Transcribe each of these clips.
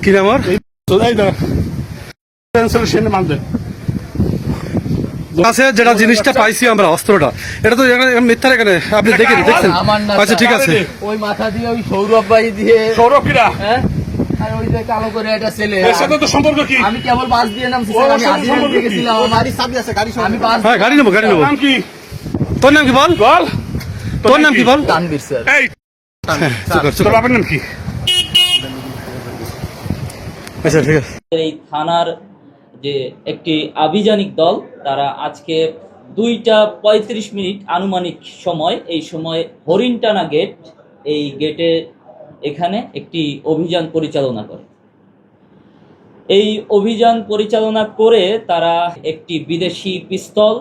কি নাম ওর? আছে যেটা জিনিসটা পাইছি আমরা, অস্ত্রটা, এটা তো মিথ্যা এখানে আপনি দেখছেন। আচ্ছা ঠিক আছে, ওই মাথা দিয়ে ওই সৌরভ ভাই দিয়ে, সৌরভ কিরা? হ্যাঁ, আর ওই যে কালো করে একটা ছেলে। এর সাথে তো সম্পর্ক কি? আমি কেবল বাস দিয়ে নামছি স্যার, আমি হাজিরা দিয়ে গেছিলাম। গাড়ির চাবি আছে, গাড়ি আমি বাস, হ্যাঁ গাড়ি নেবো। নাম কি? তোর নাম কি বল? বল। তোর নাম কি বল? তানভীর স্যার। এই, তোর বাবার নাম কি? আচ্ছা ঠিক আছে। এই থানার যে একটি আভিযানিক দল, তারা আজকে 2:35 আনুমানিক সময়, এই সময় হরিণটানা গেট, এই গেটে এখানে একটি অভিযান পরিচালনা করে। এই অভিযান পরিচালনা করে তারা একটি বিদেশি পিস্তল,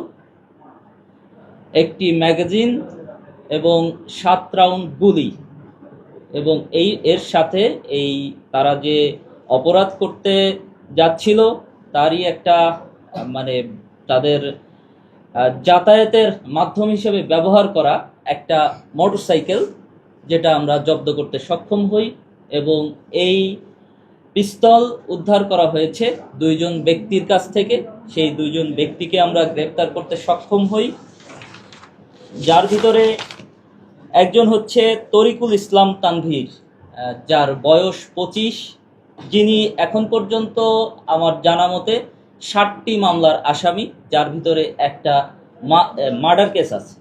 একটি ম্যাগাজিন এবং 7 রাউন্ড গুলি, এবং এর সাথে এই তারা যে অপরাধ করতে যাচ্ছিল তারই একটা মানে তাদের যাতায়াতের মাধ্যম হিসেবে ব্যবহার করা একটা মোটরসাইকেল, যেটা আমরা জব্দ করতে সক্ষম হই। এবং এই পিস্তল উদ্ধার করা হয়েছে 2 জন ব্যক্তির কাছ থেকে। সেই 2 জন ব্যক্তিকে আমরা গ্রেপ্তার করতে সক্ষম হই, যার ভিতরে একজন হচ্ছে তরিকুল ইসলাম তানভীর, যার বয়স 25, যিনি এখন পর্যন্ত আমার জানা মতে 60টি মামলার আসামি, যার ভিতরে একটা মার্ডার কেস আছে।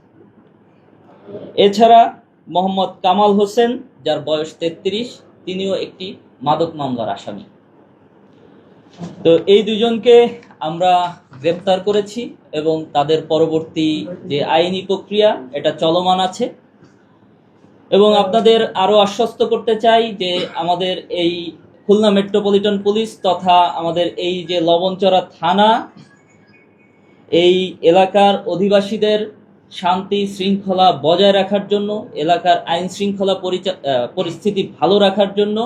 এছাড়া মোহাম্মদ কামাল হোসেন, যার বয়স 33, তিনিও একটি মাদক মামলার আসামি। তো এই 2 জনকে আমরা গ্রেপ্তার করেছি এবং তাদের পরবর্তী যে আইনি প্রক্রিয়া এটা চলমান আছে। এবং আপনাদের আরো আশ্বস্ত করতে চাই যে আমাদের এই খুলনা মেট্রোপলিটন পুলিশ তথা আমাদের এই যে লবণচড়া থানা, এই এলাকার অধিবাসীদের শান্তি শৃঙ্খলা বজায় রাখার জন্য, এলাকার আইন শৃঙ্খলা পরিস্থিতি ভালো রাখার জন্য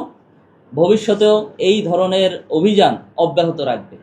ভবিষ্যতেও এই ধরনের অভিযান অব্যাহত রাখবে।